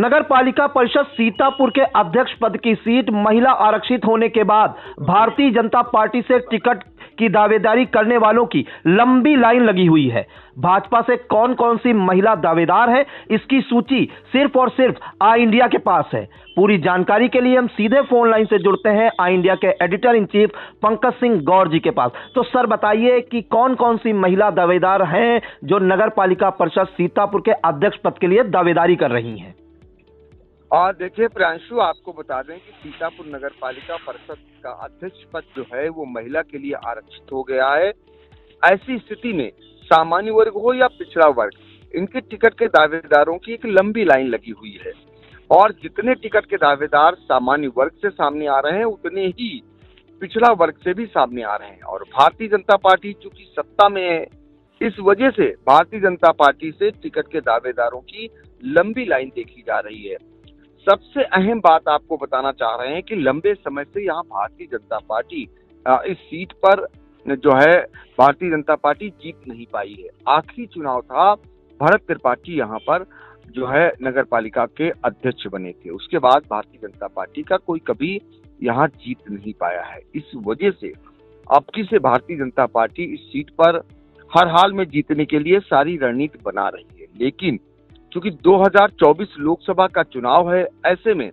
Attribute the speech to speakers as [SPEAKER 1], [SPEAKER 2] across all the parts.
[SPEAKER 1] नगर पालिका परिषद सीतापुर के अध्यक्ष पद की सीट महिला आरक्षित होने के बाद भारतीय जनता पार्टी से टिकट की दावेदारी करने वालों की लंबी लाइन लगी हुई है। भाजपा से कौन कौन सी महिला दावेदार है, इसकी सूची सिर्फ और सिर्फ आई इंडिया के पास है। पूरी जानकारी के लिए हम सीधे फोन लाइन से जुड़ते हैं आई इंडिया के editor in chief Pankaj Singh Gaur ji के पास। तो सर बताइए कि कौन कौन सी महिला दावेदार हैं जो नगर पालिका परिषद सीतापुर के अध्यक्ष पद के लिए दावेदारी कर रही हैं।
[SPEAKER 2] और देखिए प्रियांशु, आपको बता दें कि सीतापुर नगर पालिका परिषद का अध्यक्ष पद जो है वो महिला के लिए आरक्षित हो गया है। ऐसी स्थिति में सामान्य वर्ग हो या पिछड़ा वर्ग, इनके टिकट के दावेदारों की एक लंबी लाइन लगी हुई है। और जितने टिकट के दावेदार सामान्य वर्ग से सामने आ रहे हैं, उतने ही पिछड़ा वर्ग से भी सामने आ रहे हैं। और भारतीय जनता पार्टी चूंकि सत्ता में है, इस वजह से भारतीय जनता पार्टी से टिकट के दावेदारों की लंबी लाइन देखी जा रही है। सबसे अहम बात आपको बताना चाह रहे हैं कि लंबे समय से यहाँ भारतीय जनता पार्टी इस सीट पर जो है भारतीय जनता पार्टी जीत नहीं पाई है। आखिरी चुनाव था, भरत त्रिपाठी यहाँ पर जो है नगर पालिका के अध्यक्ष बने थे। उसके बाद भारतीय जनता पार्टी का कोई कभी यहाँ जीत नहीं पाया है। इस वजह से अब की से भारतीय जनता पार्टी इस सीट पर हर हाल में जीतने के लिए सारी रणनीति बना रही है। लेकिन क्योंकि 2024 लोकसभा का चुनाव है, ऐसे में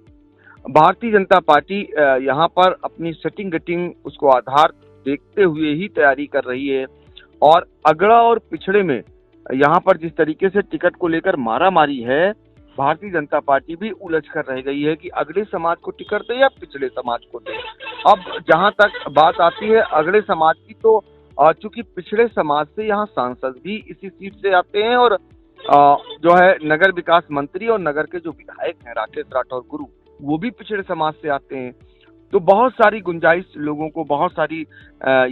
[SPEAKER 2] भारतीय जनता पार्टी यहाँ पर अपनी सेटिंग गेटिंग उसको आधार देखते हुए ही तैयारी कर रही है। और अगड़ा और पिछड़े में यहाँ पर जिस तरीके से टिकट को लेकर मारामारी है, भारतीय जनता पार्टी भी उलझ कर रह गई है कि अगड़े समाज को टिकट दे या पिछड़े समाज को दे। अब जहाँ तक बात आती है अगड़े समाज की, तो चूंकि पिछड़े समाज से यहाँ सांसद भी इसी सीट से आते हैं और जो है नगर विकास मंत्री और नगर के जो विधायक हैं राकेश राठौर गुरु, वो भी पिछड़े समाज से आते हैं। तो बहुत सारी गुंजाइश लोगों को, बहुत सारी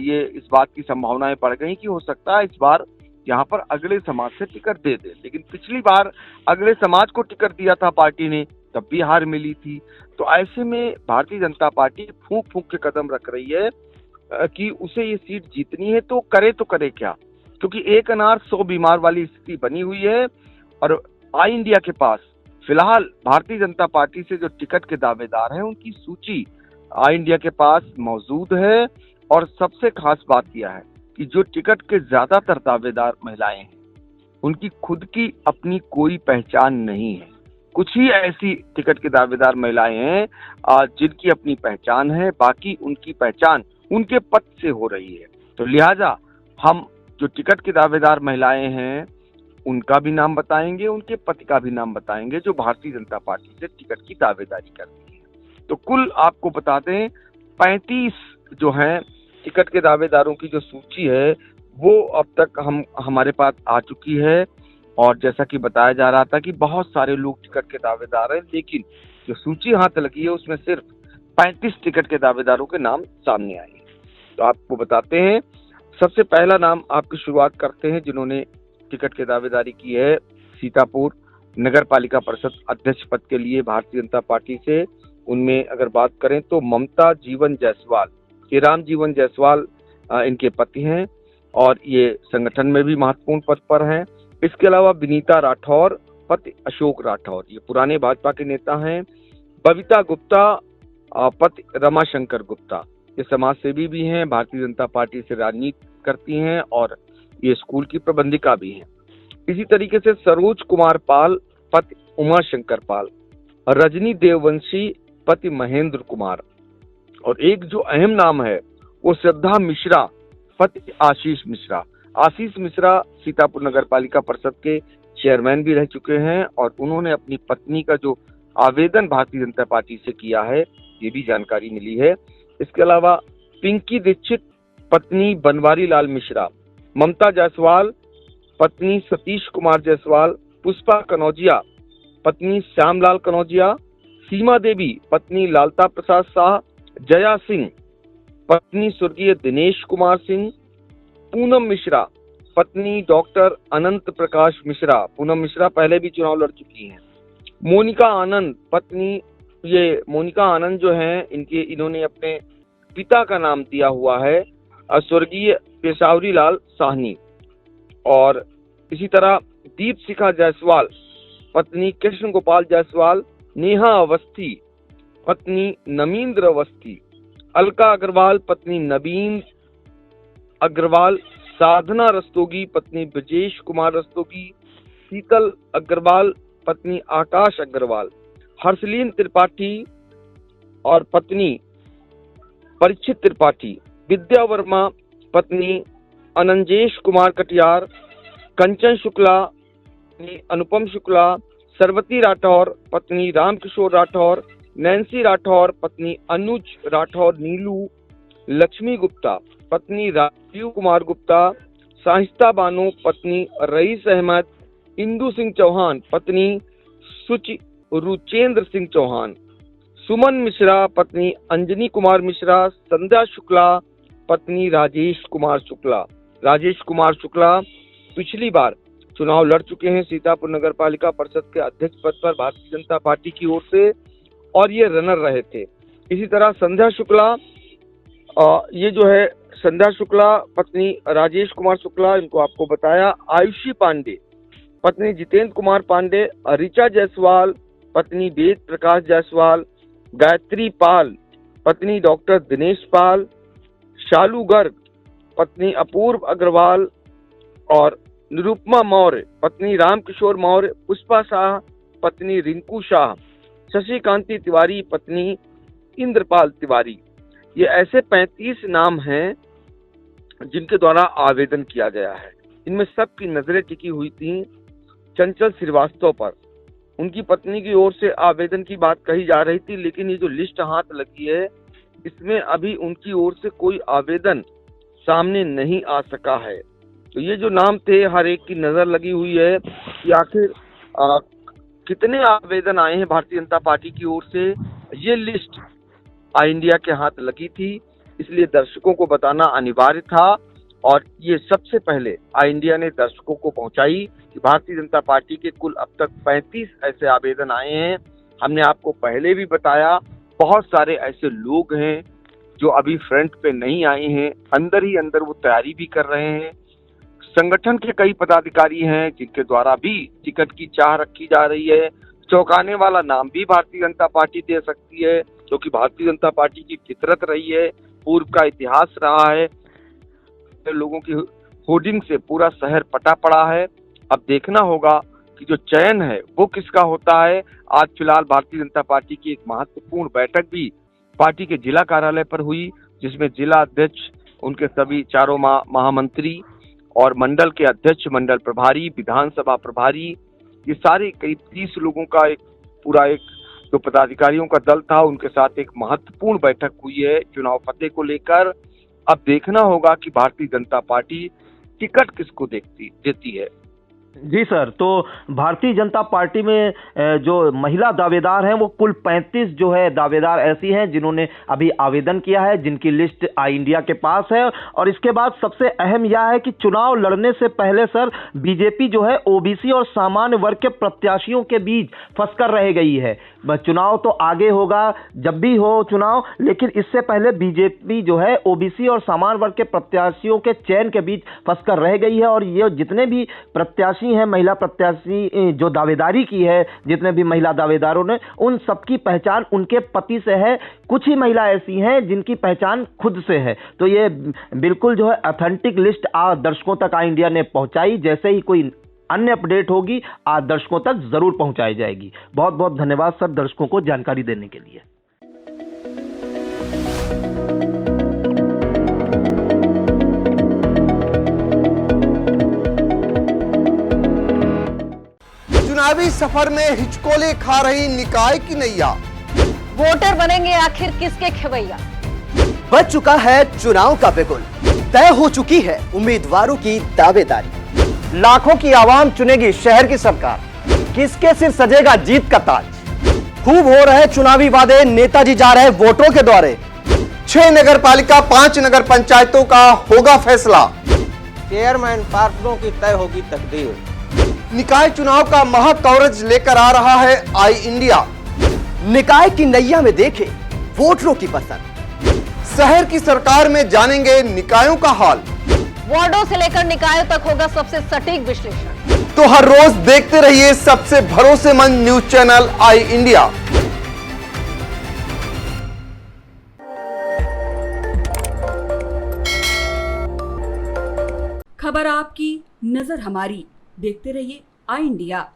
[SPEAKER 2] ये इस बात की संभावनाएं बढ़ गई कि हो सकता है इस बार यहाँ पर अगले समाज से टिकट दे दे। लेकिन पिछली बार अगले समाज को टिकट दिया था पार्टी ने, तब भी हार मिली थी। तो ऐसे में भारतीय जनता पार्टी फूंक फूंक के कदम रख रही है कि उसे ये सीट जीतनी है, तो करे क्या, क्योंकि एक अनार 100 बीमार वाली स्थिति बनी हुई है। और आई इंडिया के पास फिलहाल भारतीय जनता पार्टी से जो टिकट के दावेदार हैं उनकी सूची आई इंडिया के पास मौजूद है। और सबसे खास बात यह है कि जो टिकट के ज्यादातर दावेदार महिलाएं हैं, उनकी खुद की अपनी कोई पहचान नहीं है। कुछ ही ऐसी टिकट के दावेदार महिलाएं हैं जिनकी अपनी पहचान है, बाकी उनकी पहचान उनके पद से हो रही है। तो लिहाजा हम जो टिकट के दावेदार महिलाएं हैं उनका भी नाम बताएंगे, उनके पति का भी नाम बताएंगे जो भारतीय जनता पार्टी से टिकट की दावेदारी करती है। तो कुल आपको बता दें 35 जो हैं टिकट के दावेदारों की जो सूची है वो अब तक हमारे पास आ चुकी है। और जैसा कि बताया जा रहा था कि बहुत सारे लोग टिकट के दावेदार हैं, लेकिन जो सूची हाथ लगी है उसमें सिर्फ 35 टिकट के दावेदारों के नाम सामने आए हैं। तो आपको बताते हैं, सबसे पहला नाम आपकी शुरुआत करते हैं जिन्होंने टिकट की दावेदारी की है सीतापुर नगर पालिका परिषद अध्यक्ष पद के लिए भारतीय जनता पार्टी से। उनमें अगर बात करें तो ममता जीवन जायसवाल, श्रीराम जीवन जायसवाल इनके पति हैं और ये संगठन में भी महत्वपूर्ण पद पर हैं। इसके अलावा विनीता राठौर, पति अशोक राठौर, ये पुराने भाजपा के नेता हैं। बबीता गुप्ता, पति रमाशंकर गुप्ता, ये समाज सेवी भी हैं, भारतीय जनता पार्टी से राजनीति करती हैं और ये स्कूल की प्रबंधिका भी हैं। इसी तरीके से सरोज कुमार पाल, पति उमा शंकर पाल, रजनी देववंशी, पति महेंद्र कुमार, और एक जो अहम नाम है वो श्रद्धा मिश्रा, पति आशीष मिश्रा। आशीष मिश्रा सीतापुर नगर पालिका परिषद के चेयरमैन भी रह चुके हैं और उन्होंने अपनी पत्नी का जो आवेदन भारतीय जनता पार्टी से किया है ये भी जानकारी मिली है। इसके अलावा पिंकी दीक्षित, पत्नी बनवारी लाल मिश्रा, ममता जायसवाल, पत्नी सतीश कुमार जायसवाल, पुष्पा कनौजिया, पत्नी श्यामलाल कनौजिया, सीमा देवी, पत्नी लालता प्रसाद शाह, जया सिंह, पत्नी स्वर्गीय दिनेश कुमार सिंह, पूनम मिश्रा, पत्नी डॉक्टर अनंत प्रकाश मिश्रा, पूनम मिश्रा पहले भी चुनाव लड़ चुकी हैं। मोनिका आनंद, पत्नी, ये मोनिका आनंद जो हैं इन्होंने अपने पिता का नाम दिया हुआ है स्वर्गीय पेशावरी लाल साहनी। और इसी तरह दीप शिखा जायसवाल, पत्नी कृष्ण गोपाल जायसवाल, नेहा अवस्थी पत्नी नमींद्र अवस्थी, अलका अग्रवाल पत्नी नवीन अग्रवाल, साधना रस्तोगी पत्नी ब्रजेश कुमार रस्तोगी, शीतल अग्रवाल पत्नी आकाश अग्रवाल, हर्षलीन त्रिपाठी और पत्नी परीक्षित त्रिपाठी, विद्या वर्मा पत्नी अनंजेश कुमार कटियार, कंचन शुक्ला पत्नी अनुपम शुक्ला, सरवती राठौर पत्नी रामकिशोर राठौर, नैन्सी राठौर पत्नी अनुज राठौर नीलू, लक्ष्मी गुप्ता पत्नी राजीव कुमार गुप्ता, साहिस्ता बानो पत्नी रईस अहमद, इंदु सिंह चौहान पत्नी सुचि रुचेंद्र सिंह चौहान, सुमन मिश्रा पत्नी अंजनी कुमार मिश्रा, संध्या शुक्ला पत्नी राजेश कुमार शुक्ला। राजेश कुमार शुक्ला पिछली बार चुनाव लड़ चुके हैं सीतापुर नगर पालिका परिषद के अध्यक्ष पद पर भारतीय जनता पार्टी की ओर से, और ये रनर रहे थे। इसी तरह संध्या शुक्ला, ये जो है संध्या शुक्ला पत्नी राजेश कुमार शुक्ला, इनको आपको बताया। आयुषी पांडे पत्नी जितेंद्र कुमार पांडे, ऋचा जायसवाल पत्नी वेद प्रकाश जायसवाल, गायत्री पाल पत्नी डॉक्टर दिनेश पाल, शालू गर्ग पत्नी अपूर्व अग्रवाल और निरुपमा मौर्य पत्नी रामकिशोर मौर्य, पुष्पा शाह पत्नी रिंकू शाह, शशिकांति तिवारी पत्नी इंद्रपाल तिवारी। ये ऐसे 35 नाम हैं जिनके द्वारा आवेदन किया गया है। इनमें सबकी नजरें टिकी हुई थी चंचल श्रीवास्तव पर। उनकी पत्नी की ओर से आवेदन की बात कही जा रही थी, लेकिन ये जो लिस्ट हाथ लगी है इसमें अभी उनकी ओर से कोई आवेदन सामने नहीं आ सका है। तो ये जो नाम थे, हर एक की नजर लगी हुई है कि आखिर कितने आवेदन आए हैं भारतीय जनता पार्टी की ओर से। ये लिस्ट आई इंडिया के हाथ लगी थी, इसलिए दर्शकों को बताना अनिवार्य था, और ये सबसे पहले आई इंडिया ने दर्शकों को पहुंचाई कि भारतीय जनता पार्टी के कुल अब तक 35 ऐसे आवेदन आए हैं। हमने आपको पहले भी बताया, बहुत सारे ऐसे लोग हैं जो अभी फ्रंट पे नहीं आए हैं, अंदर ही अंदर वो तैयारी भी कर रहे हैं। संगठन के कई पदाधिकारी हैं जिनके द्वारा भी टिकट की चाह रखी जा रही है। चौंकाने वाला नाम भी भारतीय जनता पार्टी दे सकती है, क्योंकि भारतीय जनता पार्टी की फितरत रही है, पूर्व का इतिहास रहा है। लोगों की होर्डिंग से पूरा शहर पटा पड़ा है। अब देखना होगा कि जो चयन है वो किसका होता है। आज फिलहाल भारतीय जनता पार्टी की एक महत्वपूर्ण बैठक भी पार्टी के जिला कार्यालय पर हुई, जिसमें जिला अध्यक्ष, उनके सभी चारों महामंत्री और मंडल के अध्यक्ष, मंडल प्रभारी, विधानसभा प्रभारी, ये सारे करीब 30 लोगों का एक पूरा एक जो पदाधिकारियों का दल था, उनके साथ एक महत्वपूर्ण बैठक हुई है चुनाव फतेह को लेकर। अब देखना होगा कि भारतीय जनता पार्टी टिकट किसको देती है।
[SPEAKER 1] जी सर, तो भारतीय जनता पार्टी में जो महिला दावेदार हैं वो कुल 35 जो है दावेदार ऐसी हैं जिन्होंने अभी आवेदन किया है, जिनकी लिस्ट आई इंडिया के पास है। और इसके बाद सबसे अहम यह है कि चुनाव लड़ने से पहले सर बीजेपी जो है ओबीसी और सामान्य वर्ग के प्रत्याशियों के बीच फंसकर रह गई है। चुनाव तो आगे होगा जब भी हो चुनाव, लेकिन इससे पहले बीजेपी जो है ओबीसी और सामान्य वर्ग के प्रत्याशियों के चयन के बीच फंसकर रह गई है। और ये जितने भी प्रत्याशी हैं, महिला प्रत्याशी जो दावेदारी की है, जितने भी महिला दावेदारों ने, उन सबकी पहचान उनके पति से है। कुछ ही महिला ऐसी हैं जिनकी पहचान खुद से है। तो ये बिल्कुल जो है ऑथेंटिक लिस्ट आज दर्शकों तक आई इंडिया ने पहुंचाई। जैसे ही कोई अन्य अपडेट होगी आज दर्शकों तक जरूर पहुंचाई जाएगी। बहुत बहुत धन्यवाद सर दर्शकों को जानकारी देने के लिए।
[SPEAKER 3] चुनावी सफर में हिचकोले खा रही निकाय की नैया।
[SPEAKER 4] वोटर बनेंगे आखिर किसके खेवैया।
[SPEAKER 5] बच चुका है चुनाव का बिगुल, तय हो चुकी है उम्मीदवारों की दावेदारी।
[SPEAKER 6] लाखों की आवाम चुनेगी शहर की सरकार, किसके सिर सजेगा जीत का ताज। खूब हो रहे चुनावी वादे, नेताजी जा रहे वोटरों के द्वारे।
[SPEAKER 3] 6 नगर पालिका 5 नगर पंचायतों का होगा फैसला।
[SPEAKER 7] चेयरमैन पार्षदों की तय होगी तकदीर।
[SPEAKER 3] निकाय चुनाव का महा कवरेज लेकर आ रहा है आई इंडिया।
[SPEAKER 5] निकाय की नैया में देखे वोटरों की पसंद।
[SPEAKER 3] शहर की सरकार में जानेंगे निकायों का हाल।
[SPEAKER 4] वार्डों से लेकर निकायों तक होगा सबसे सटीक विश्लेषण।
[SPEAKER 3] तो हर रोज देखते रहिए सबसे भरोसेमंद न्यूज चैनल आई इंडिया।
[SPEAKER 8] खबर आपकी, नजर हमारी। देखते रहिए आई इंडिया।